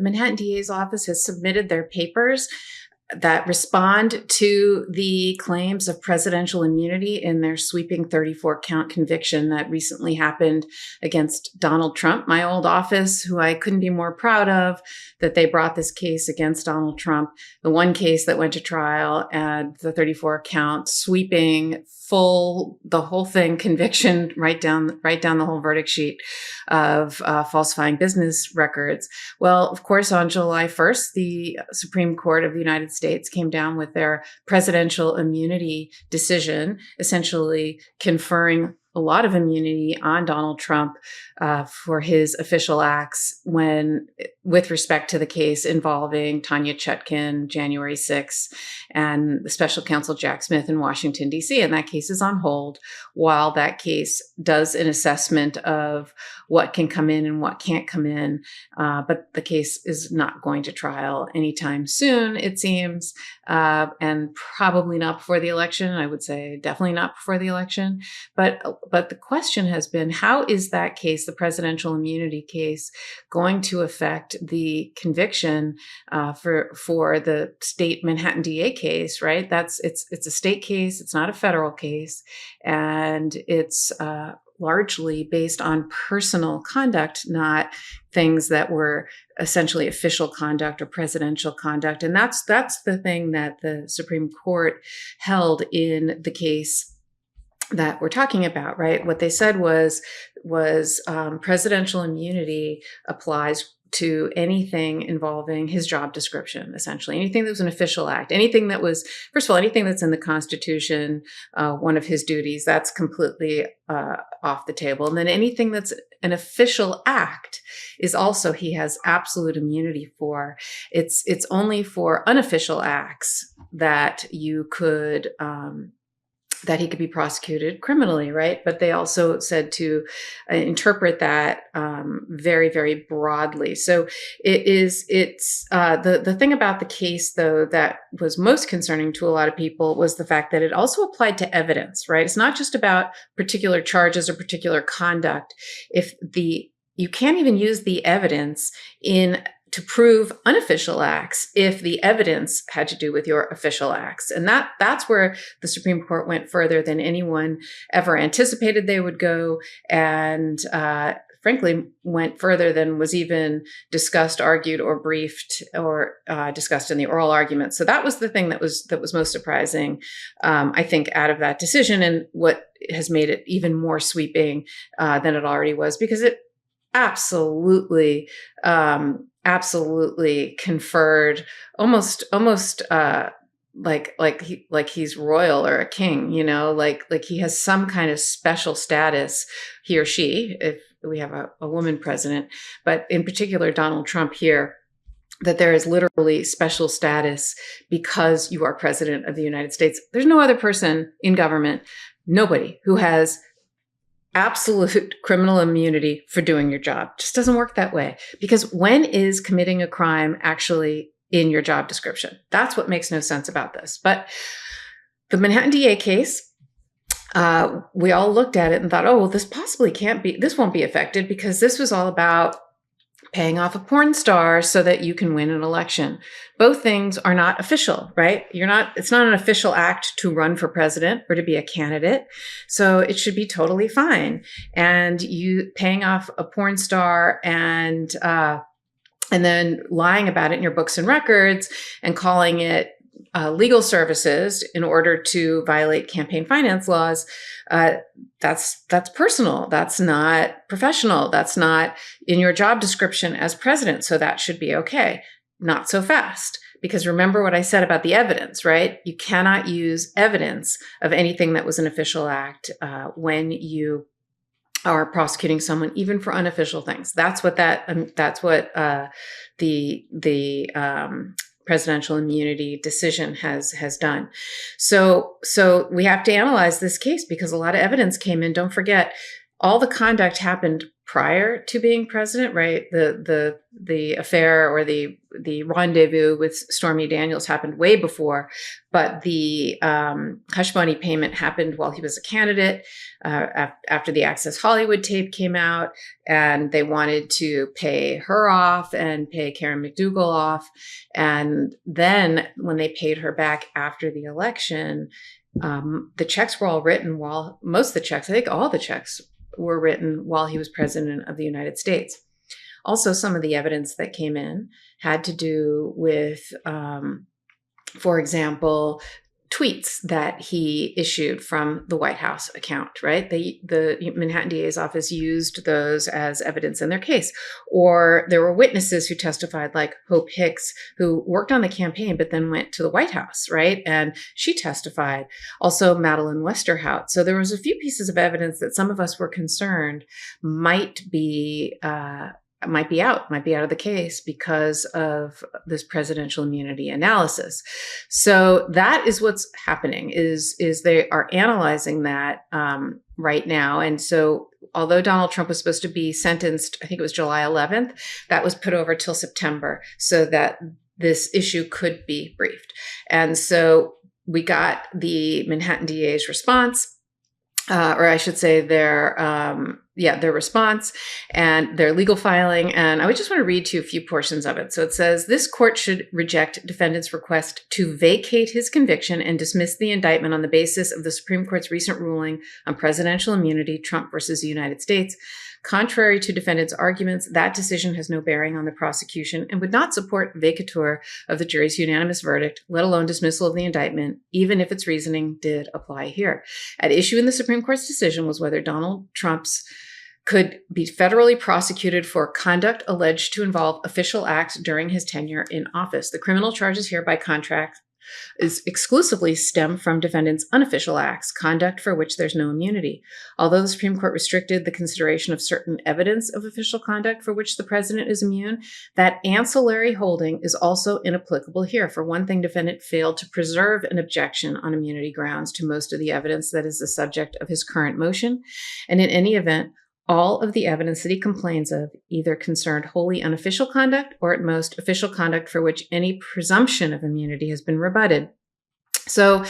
Manhattan DA's office has submitted their papers that respond to the claims of presidential immunity in their sweeping 34-count conviction that recently happened against Donald Trump, my old office, who I couldn't be more proud of, that they brought this case against Donald Trump, the one case that went to trial, and the 34-count sweeping the whole thing conviction right down the whole verdict sheet of falsifying business records. Well, of course, on July 1st, the Supreme Court of the United States came down with their presidential immunity decision, essentially conferring a lot of immunity on Donald Trump for his official acts with respect to the case involving Tanya Chutkin, January 6th, and the special counsel Jack Smith in Washington, D.C. And that case is on hold while that case does an assessment of what can come in and what can't come in. But the case is not going to trial anytime soon, it seems, and probably not before the election. I would say definitely not before the election. But the question has been, how is that case, the presidential immunity case, going to affect the conviction for the state Manhattan DA case, right? It's a state case. It's not a federal case. And it's largely based on personal conduct, not things that were essentially official conduct or presidential conduct. And that's the thing that the Supreme Court held in the case that we're talking about, right? What they said was presidential immunity applies to anything involving his job description, essentially. Anything that was an official act, anything that was, first of all, anything that's in the Constitution, one of his duties, that's completely off the table. And then anything that's an official act is also, he has absolute immunity for. It's only for unofficial acts that you could, that he could be prosecuted criminally, right? But they also said to interpret that very, very broadly. So it's the thing about the case, though, that was most concerning to a lot of people was the fact that it also applied to evidence, right? It's not just about particular charges or particular conduct. You can't even use the evidence to prove unofficial acts if the evidence had to do with your official acts. And that's where the Supreme Court went further than anyone ever anticipated they would go. And frankly, went further than was even discussed, argued, or briefed, or discussed in the oral argument. So that was the thing that was most surprising, I think, out of that decision, and what has made it even more sweeping than it already was, because it absolutely conferred almost like he's royal or a king, like he has some kind of special status, he or she, if we have a woman president, but in particular Donald Trump here, that there is literally special status because you are president of the United States. There's no other person in government, nobody, who has absolute criminal immunity for doing your job. It just doesn't work that way. Because when is committing a crime actually in your job description? That's what makes no sense about this. But the Manhattan DA case, we all looked at it and thought, oh, well, this won't be affected because this was all about paying off a porn star so that you can win an election. Both things are not official, right? It's not an official act to run for president or to be a candidate. So it should be totally fine. And you paying off a porn star and then lying about it in your books and records and calling it legal services in order to violate campaign finance laws, that's personal. That's not professional. That's not in your job description as president. So that should be okay. Not so fast. Because remember what I said about the evidence, right? You cannot use evidence of anything that was an official act when you are prosecuting someone, even for unofficial things. That's what the presidential immunity decision has done. So we have to analyze this case because a lot of evidence came in. Don't forget, all the conduct happened prior to being president, right? The affair or the the rendezvous with Stormy Daniels happened way before, but the hush money payment happened while he was a candidate, after the Access Hollywood tape came out, and they wanted to pay her off and pay Karen McDougal off. And then when they paid her back after the election, the checks were all written while most of the checks, I think all the checks were written while he was president of the United States. Also, some of the evidence that came in had to do with, for example, tweets that he issued from the White House account, right? The Manhattan DA's office used those as evidence in their case. Or there were witnesses who testified, like Hope Hicks, who worked on the campaign, but then went to the White House, right? And she testified. Also, Madeleine Westerhout. So there was a few pieces of evidence that some of us were concerned might be out of the case because of this presidential immunity analysis. So that is what's happening, is they are analyzing that right now. And so although Donald Trump was supposed to be sentenced, I think it was July 11th, that was put over till September so that this issue could be briefed. And so we got the Manhattan DA's response, or I should say their response and their legal filing. And I would just want to read to you a few portions of it. So it says, this court should reject defendant's request to vacate his conviction and dismiss the indictment on the basis of the Supreme Court's recent ruling on presidential immunity, Trump versus the United States. Contrary to defendant's arguments, that decision has no bearing on the prosecution and would not support vacatur of the jury's unanimous verdict, let alone dismissal of the indictment, even if its reasoning did apply here. At issue in the Supreme Court's decision was whether Donald Trump's could be federally prosecuted for conduct alleged to involve official acts during his tenure in office. The criminal charges here, by contrast, is exclusively stem from defendant's unofficial acts, conduct for which there's no immunity. Although the Supreme Court restricted the consideration of certain evidence of official conduct for which the president is immune, that ancillary holding is also inapplicable here. For one thing, defendant failed to preserve an objection on immunity grounds to most of the evidence that is the subject of his current motion. And in any event, all of the evidence that he complains of either concerned wholly unofficial conduct or at most official conduct for which any presumption of immunity has been rebutted. So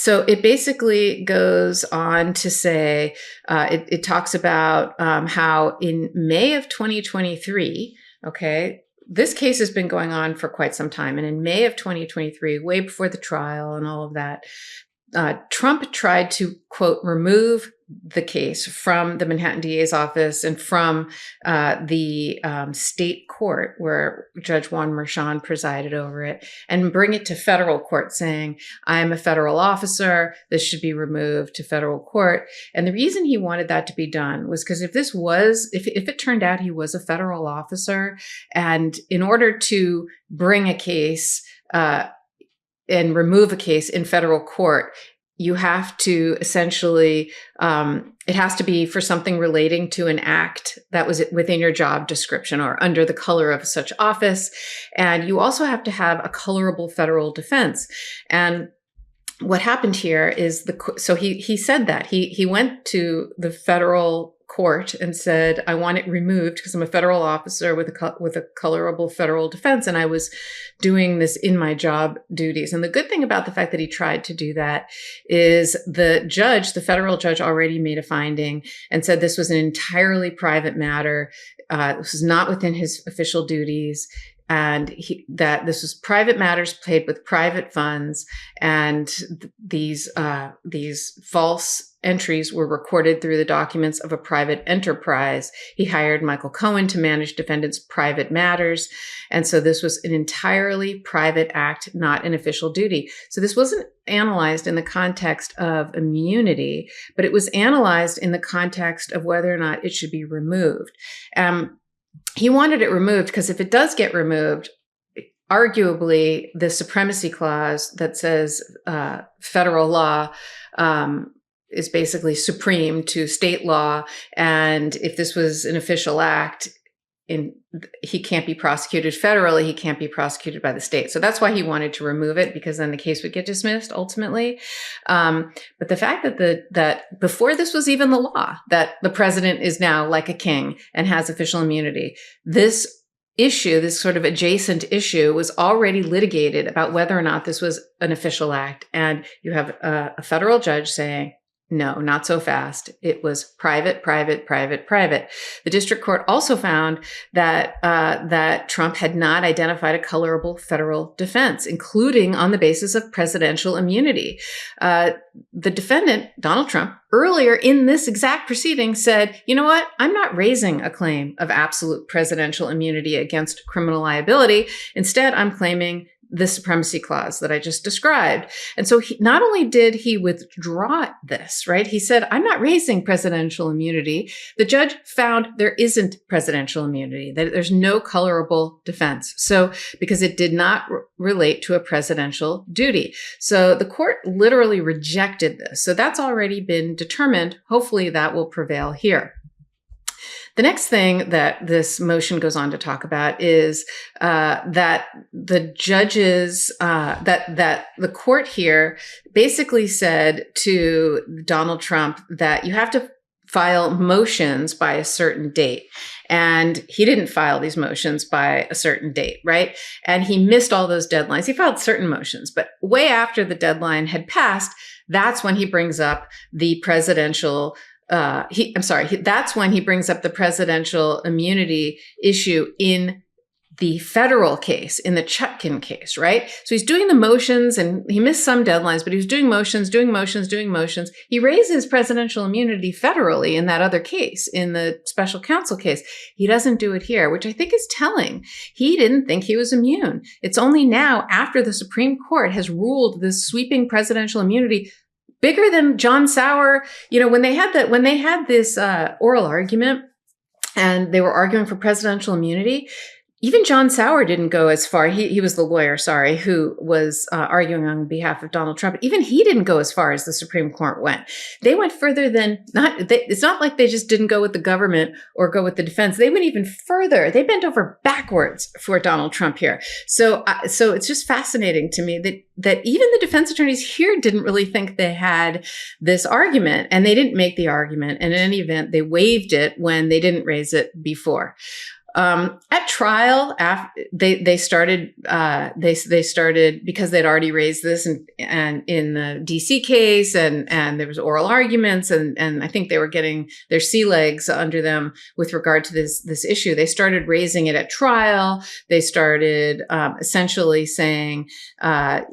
it basically goes on to say, it talks about how in May of 2023, okay, this case has been going on for quite some time. And in May of 2023, way before the trial and all of that, Trump tried to, quote, remove the case from the Manhattan DA's office and from the state court where Judge Juan Merchan presided over it, and bring it to federal court, saying, I'm a federal officer, this should be removed to federal court. And the reason he wanted that to be done was because if it turned out he was a federal officer, and in order to bring a case and remove a case in federal court, you have to essentially, it has to be for something relating to an act that was within your job description or under the color of such office. And you also have to have a colorable federal defense. And what happened here is so he said that he went to the federal court and said, I want it removed because I'm a federal officer with a colorable federal defense. And I was doing this in my job duties. And the good thing about the fact that he tried to do that is the federal judge already made a finding and said this was an entirely private matter. This was not within his official duties. And that this was private matters paid with private funds, and these false entries were recorded through the documents of a private enterprise. He hired Michael Cohen to manage defendants' private matters, and so this was an entirely private act, not an official duty. So this wasn't analyzed in the context of immunity, but it was analyzed in the context of whether or not it should be removed. He wanted it removed because if it does get removed, arguably the supremacy clause that says federal law is basically supreme to state law. And if this was an official act, he can't be prosecuted federally, he can't be prosecuted by the state. So that's why he wanted to remove it, because then the case would get dismissed ultimately. But the fact that before this was even the law, that the president is now like a king and has official immunity, this issue, this sort of adjacent issue, was already litigated about whether or not this was an official act. And you have a federal judge saying, no, not so fast. It was private, private, private, private. The district court also found that that Trump had not identified a colorable federal defense, including on the basis of presidential immunity. The defendant, Donald Trump, earlier in this exact proceeding said, you know what? I'm not raising a claim of absolute presidential immunity against criminal liability. Instead, I'm claiming the supremacy clause that I just described. And so not only did he withdraw this, right? He said, I'm not raising presidential immunity. The judge found there isn't presidential immunity, that there's no colorable defense. So because it did not relate to a presidential duty. So the court literally rejected this. So that's already been determined. Hopefully that will prevail here. The next thing that this motion goes on to talk about is that the judges, that the court here basically said to Donald Trump that you have to file motions by a certain date. And he didn't file these motions by a certain date, right? And he missed all those deadlines. He filed certain motions, but way after the deadline had passed, that's when he brings up the presidential that's when he brings up the presidential immunity issue in the federal case, in the Chutkan case, right? So he's doing the motions and he missed some deadlines, but he was doing motions. He raises presidential immunity federally in that other case, in the special counsel case. He doesn't do it here, which I think is telling. He didn't think he was immune. It's only now, after the Supreme Court has ruled this sweeping presidential immunity bigger than John Sauer, when they had this oral argument and they were arguing for presidential immunity, even John Sauer didn't go as far. He was the lawyer, who was arguing on behalf of Donald Trump. Even he didn't go as far as the Supreme Court went. They went further than it's not like they just didn't go with the government or go with the defense. They went even further. They bent over backwards for Donald Trump here. So it's just fascinating to me that even the defense attorneys here didn't really think they had this argument, and they didn't make the argument. And in any event, they waived it when they didn't raise it before. At trial, they started because they'd already raised this and in the DC case and there was oral arguments and I think they were getting their sea legs under them with regard to this issue. They started raising it at trial. They started essentially saying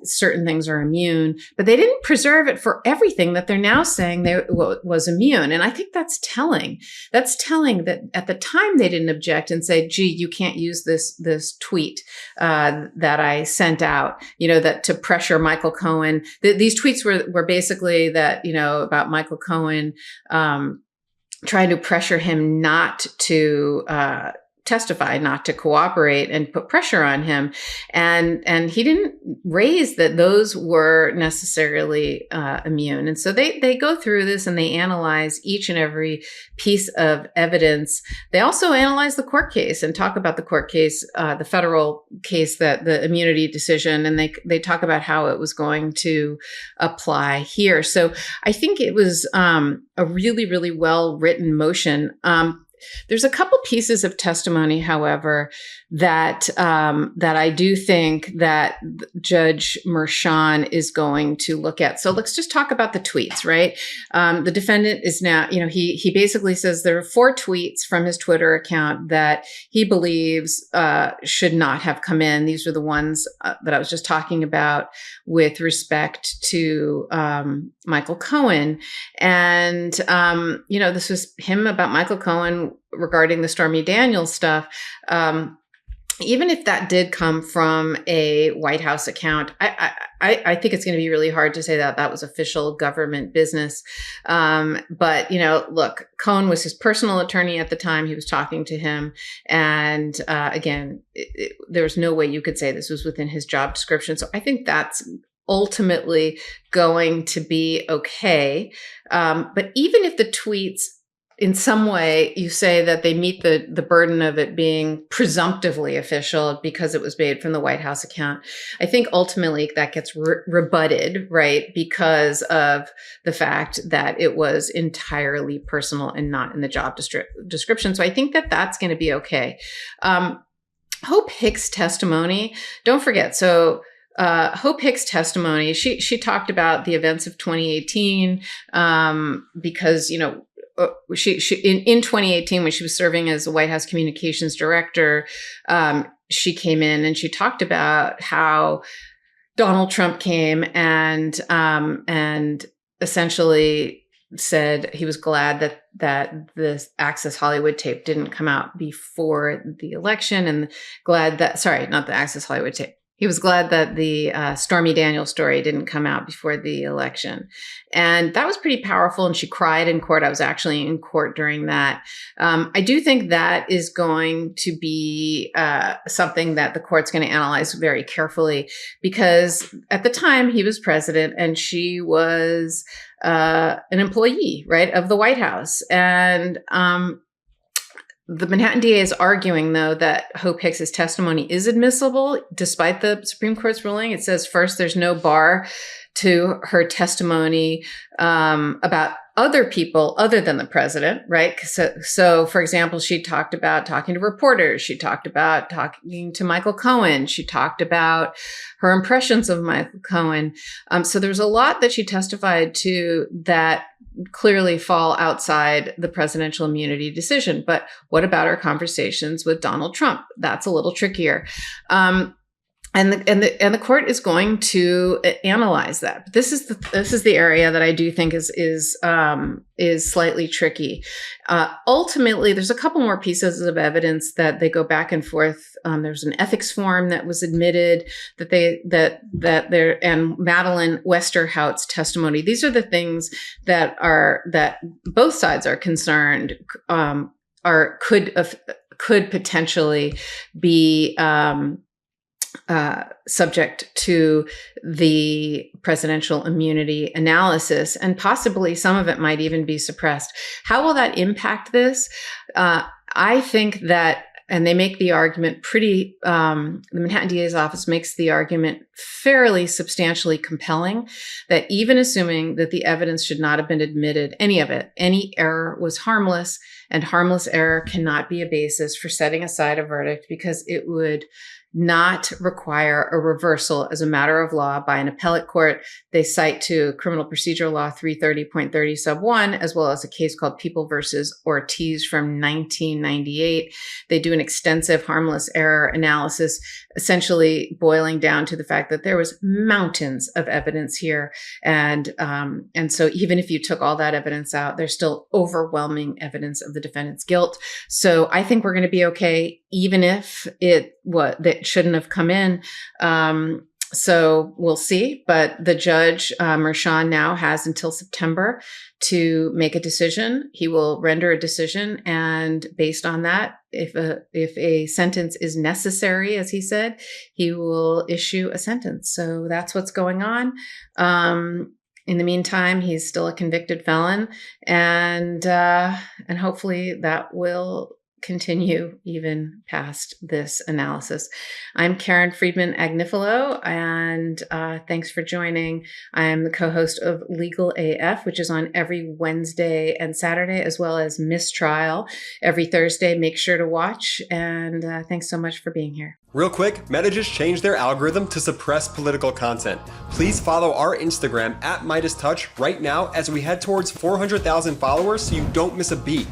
certain things are immune, but they didn't preserve it for everything that they're now saying was immune. And I think that's telling. That's telling that at the time they didn't object and say, gee, you can't use this tweet that I sent out, that to pressure Michael Cohen. These tweets were basically that, about Michael Cohen trying to pressure him not to testify, not to cooperate, and put pressure on him. And he didn't raise that those were necessarily immune. And so they go through this and they analyze each and every piece of evidence. They also analyze the court case and talk about the court case, the federal case, that the immunity decision, and they talk about how it was going to apply here. So I think it was a really, really well written motion. There's a couple pieces of testimony, however, that I do think that Judge Merchan is going to look at. So let's just talk about the tweets, right? The defendant is now, he basically says there are 4 tweets from his Twitter account that he believes should not have come in. These are the ones that I was just talking about with respect to Michael Cohen. And, this was him about Michael Cohen regarding the Stormy Daniels stuff. Even if that did come from a White House account, I think it's going to be really hard to say that that was official government business. But, look, Cohen was his personal attorney at the time he was talking to him. And again, there was no way you could say this was within his job description. So I think that's ultimately going to be okay. But even if the tweets, in some way, you say that they meet the burden of it being presumptively official because it was made from the White House account, I think ultimately that gets rebutted, right? Because of the fact that it was entirely personal and not in the job description. So I think that that's going to be okay. Hope Hicks' testimony, don't forget. So Hope Hicks' testimony, she talked about the events of 2018 because, you know, she in 2018, when she was serving as the White House communications director, she came in and she talked about how Donald Trump came and essentially said he was glad that the Access Hollywood tape didn't come out before the election, and glad that, sorry, not the Access Hollywood tape. He was glad that the Stormy Daniels story didn't come out before the election. And that was pretty powerful. And she cried in court. I was actually in court during that. I do think that is going to be something that the court's going to analyze very carefully, because at the time he was president and she was an employee, right, of the White House. And the Manhattan DA is arguing, though, that Hope Hicks' testimony is admissible, despite the Supreme Court's ruling. It says, first, there's no bar to her testimony about other people other than the president, right? So, for example, she talked about talking to reporters. She talked about talking to Michael Cohen. She talked about her impressions of Michael Cohen. So there's a lot that she testified to that clearly fall outside the presidential immunity decision. But what about her conversations with Donald Trump? That's a little trickier. And the court is going to analyze that. But this is the area that I do think is slightly tricky. Ultimately, there's a couple more pieces of evidence that they go back and forth. There's an ethics form that was admitted and Madeline Westerhout's testimony. These are the things that both sides are concerned could potentially be subject to the presidential immunity analysis, and possibly some of it might even be suppressed. How will that impact this? I think that, and they make the argument the Manhattan DA's office makes the argument fairly substantially compelling, that even assuming that the evidence should not have been admitted, any of it, any error was harmless, and harmless error cannot be a basis for setting aside a verdict, because it would not require a reversal as a matter of law by an appellate court. They cite to Criminal Procedure Law 330.30 sub 1, as well as a case called People versus Ortiz from 1998. They do an extensive harmless error analysis, essentially boiling down to the fact that there was mountains of evidence here. And so even if you took all that evidence out, there's still overwhelming evidence of the defendant's guilt. So I think we're going to be okay, even if that shouldn't have come in. So we'll see. But the judge, Merchan, now has until September to make a decision. He will render a decision. And based on that, if a sentence is necessary, as he said, he will issue a sentence. So that's what's going on. In the meantime, he's still a convicted felon, and hopefully that will continue even past this analysis. I'm Karen Friedman Agnifilo, and thanks for joining. I am the co-host of Legal AF, which is on every Wednesday and Saturday, as well as Mistrial every Thursday. Make sure to watch, and thanks so much for being here. Real quick, Meta just changed their algorithm to suppress political content. Please follow our Instagram at MeidasTouch right now as we head towards 400,000 followers so you don't miss a beat.